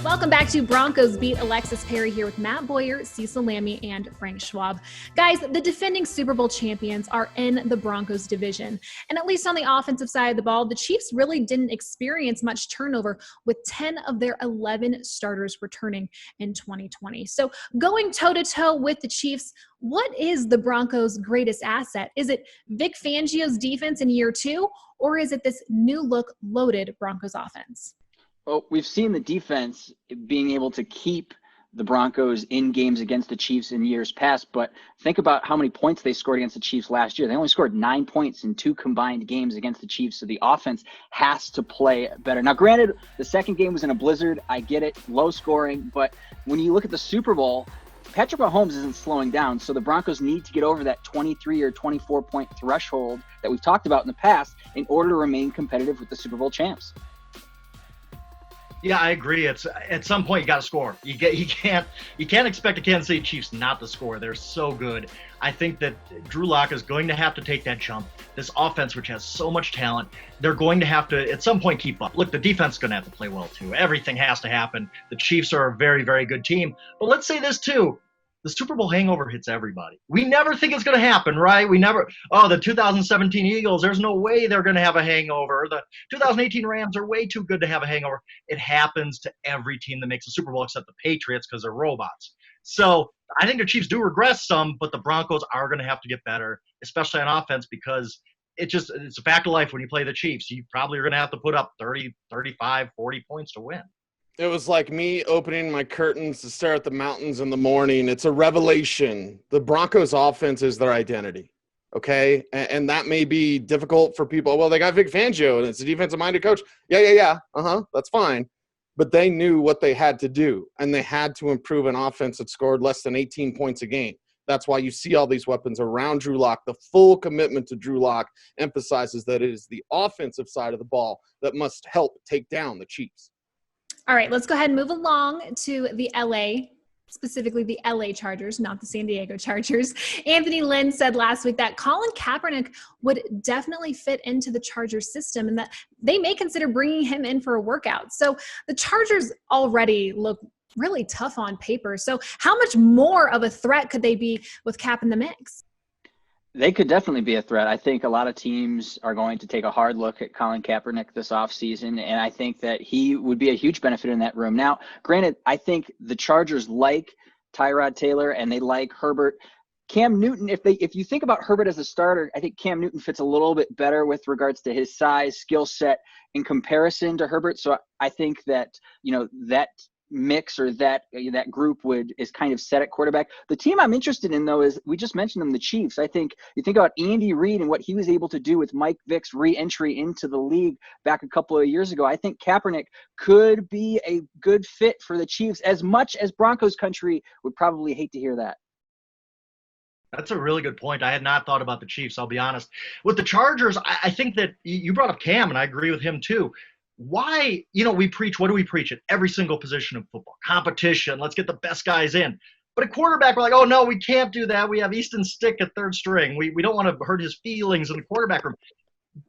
Welcome back to Broncos Beat. Alexis Perry here with Matt Boyer, Cecil, Lammey, and Frank Schwab. Guys, the defending Super Bowl champions are in the Broncos division. And at least on the offensive side of the ball, the Chiefs really didn't experience much turnover, with 10 of their 11 starters returning in 2020. So going toe-to-toe with the Chiefs, what is the Broncos' greatest asset? Is it Vic Fangio's defense in year two, or is it this new look loaded Broncos offense? Well, we've seen the defense being able to keep the Broncos in games against the Chiefs in years past, but think about how many points they scored against the Chiefs last year. They only scored 9 points in 2 combined games against the Chiefs, so the offense has to play better. Now, granted, the second game was in a blizzard. I get it, low scoring, but when you look at the Super Bowl, Patrick Mahomes isn't slowing down, so the Broncos need to get over that 23 or 24-point threshold that we've talked about in the past in order to remain competitive with the Super Bowl champs. Yeah, I agree. It's at some point you got to score. You can't expect the Kansas City Chiefs not to score. They're so good. I think that Drew Lock is going to have to take that jump. This offense, which has so much talent, they're going to have to at some point keep up. Look, the defense is going to have to play well too. Everything has to happen. The Chiefs are a very, very good team. But let's say this too. The Super Bowl hangover hits everybody. We never think it's going to happen, right? The 2017 Eagles, there's no way they're going to have a hangover. The 2018 Rams are way too good to have a hangover. It happens to every team that makes the Super Bowl except the Patriots because they're robots. So I think the Chiefs do regress some, but the Broncos are going to have to get better, especially on offense, because it's a fact of life when you play the Chiefs. You probably are going to have to put up 30, 35, 40 points to win. It was like me opening my curtains to stare at the mountains in the morning. It's a revelation. The Broncos offense is their identity, okay? And that may be difficult for people. Well, they got Vic Fangio, and it's a defensive-minded coach. Yeah. That's fine. But they knew what they had to do, and they had to improve an offense that scored less than 18 points a game. That's why you see all these weapons around Drew Lock. The full commitment to Drew Lock emphasizes that it is the offensive side of the ball that must help take down the Chiefs. All right, let's go ahead and move along to the specifically the LA Chargers, not the San Diego Chargers. Anthony Lynn said last week that Colin Kaepernick would definitely fit into the Chargers system and that they may consider bringing him in for a workout. So the Chargers already look really tough on paper. So how much more of a threat could they be with Cap in the mix? They could definitely be a threat. I think a lot of teams are going to take a hard look at Colin Kaepernick this offseason, and I think that he would be a huge benefit in that room. Now, granted, I think the Chargers like Tyrod Taylor and they like Herbert. Cam Newton, if you think about Herbert as a starter, I think Cam Newton fits a little bit better with regards to his size, skill set in comparison to Herbert. So I think that, that mix or that group is kind of set at quarterback. The team I'm interested in, though, is we just mentioned them, the Chiefs. I think you think about Andy Reid and what he was able to do with Mike Vick's re-entry into the league back a couple of years ago. I think Kaepernick could be a good fit for the Chiefs, as much as Broncos country would probably hate to hear that. That's a really good point. I had not thought about the Chiefs, I'll be honest. With the Chargers, I think that you brought up Cam, and I agree with him too. Why, we preach, what do we preach at every single position of football? Competition, let's get the best guys in. But at quarterback, we're like, oh, no, we can't do that. We have Easton Stick at third string. We don't want to hurt his feelings in the quarterback room.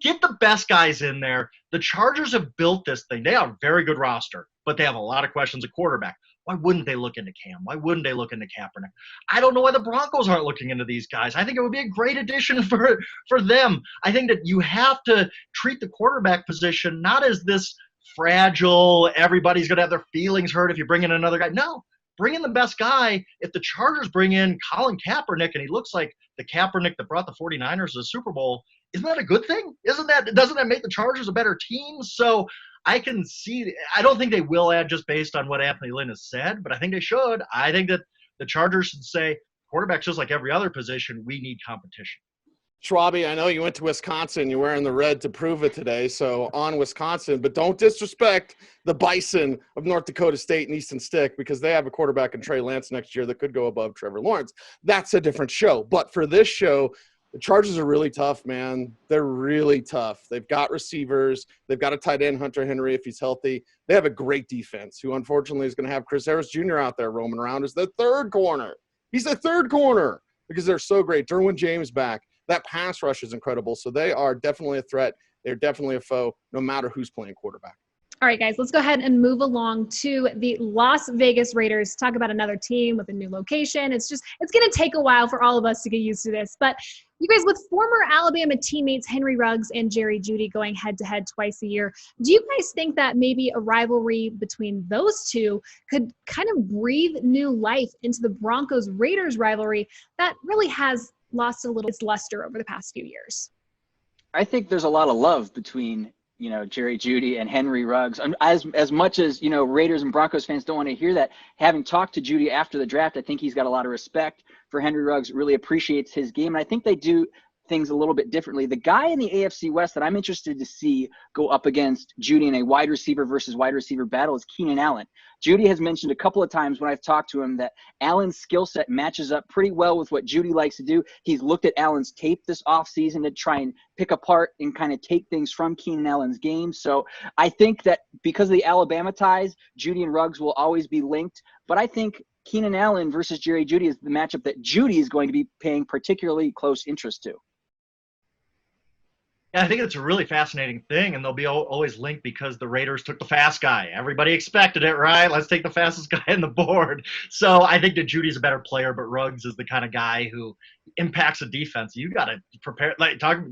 Get the best guys in there. The Chargers have built this thing. They have a very good roster, but they have a lot of questions at quarterback. Why wouldn't they look into Cam? Why wouldn't they look into Kaepernick? I don't know why the Broncos aren't looking into these guys. I think it would be a great addition for them. I think that you have to treat the quarterback position not as this fragile, everybody's going to have their feelings hurt if you bring in another guy. No, bring in the best guy. If the Chargers bring in Colin Kaepernick and he looks like the Kaepernick that brought the 49ers to the Super Bowl, isn't that a good thing? Doesn't that make the Chargers a better team? So I can see – I don't think they will add just based on what Anthony Lynn has said, but I think they should. I think that the Chargers should say, quarterback's just like every other position, we need competition. Schwabi, I know you went to Wisconsin. You're wearing the red to prove it today, so on Wisconsin. But don't disrespect the Bison of North Dakota State and Easton Stick because they have a quarterback in Trey Lance next year that could go above Trevor Lawrence. That's a different show. But for this show, the Chargers are really tough, man. They're really tough. They've got receivers. They've got a tight end, Hunter Henry, if he's healthy. They have a great defense, who unfortunately is going to have Chris Harris Jr. out there roaming around as the third corner. He's the third corner because they're so great. Derwin James back. That pass rush is incredible. So they are definitely a threat. They're definitely a foe, no matter who's playing quarterback. All right, guys, let's go ahead and move along to the Las Vegas Raiders. Talk about another team with a new location. It's going to take a while for all of us to get used to this. But you guys, with former Alabama teammates Henry Ruggs and Jerry Jeudy going head-to-head twice a year, do you guys think that maybe a rivalry between those two could kind of breathe new life into the Broncos-Raiders rivalry that really has lost a little its luster over the past few years? I think there's a lot of love between Jerry Jeudy and Henry Ruggs. As much as, Raiders and Broncos fans don't want to hear that, having talked to Jeudy after the draft, I think he's got a lot of respect for Henry Ruggs, really appreciates his game. And I think they do things a little bit differently. The guy in the AFC West that I'm interested to see go up against Jeudy in a wide receiver versus wide receiver battle is Keenan Allen. Jeudy has mentioned a couple of times when I've talked to him that Allen's skill set matches up pretty well with what Jeudy likes to do. He's looked at Allen's tape this offseason to try and pick apart and kind of take things from Keenan Allen's game. So I think that because of the Alabama ties, Jeudy and Ruggs will always be linked. But I think Keenan Allen versus Jerry Jeudy is the matchup that Jeudy is going to be paying particularly close interest to. Yeah, I think it's a really fascinating thing, and they'll be always linked because the Raiders took the fast guy. Everybody expected it, right? Let's take the fastest guy on the board. So I think that Judy's a better player, but Ruggs is the kind of guy who impacts a defense. You got to prepare.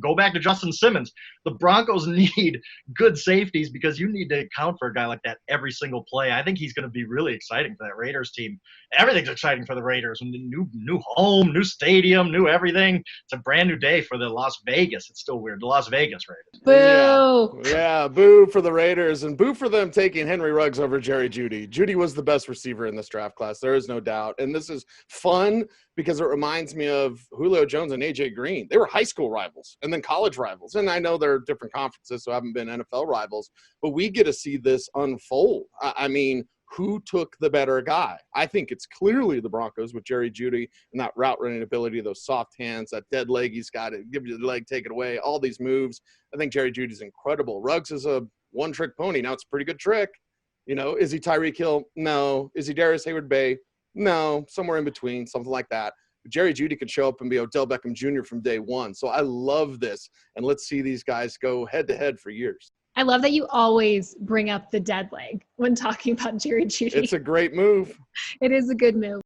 Go back to Justin Simmons. The Broncos need good safeties because you need to account for a guy like that every single play. I think he's going to be really exciting for that Raiders team. Everything's exciting for the Raiders. New home, new stadium, new everything. It's a brand new day for the Las Vegas. It's still weird. The Las Vegas Raiders. Boo! Yeah, boo for the Raiders and boo for them taking Henry Ruggs over Jerry Jeudy. Jeudy was the best receiver in this draft class. There is no doubt. And this is fun because it reminds me of Julio Jones and A.J. Green. They were high school rivals and then college rivals. And I know they're different conferences, so haven't been NFL rivals. But we get to see this unfold. I mean, who took the better guy? I think it's clearly the Broncos with Jerry Jeudy and that route running ability, those soft hands, that dead leg he's got, it give you the leg, take it away, all these moves. I think Jerry Judy's incredible. Ruggs is a one-trick pony. Now, it's a pretty good trick. Is he Tyreek Hill? No. Is he Darius Hayward-Bay? No. Somewhere in between, something like that. But Jerry Jeudy could show up and be Odell Beckham Jr. from day one. So I love this, and let's see these guys go head-to-head for years. I love that you always bring up the dead leg when talking about Jerry Jeudy. It's a great move. It is a good move.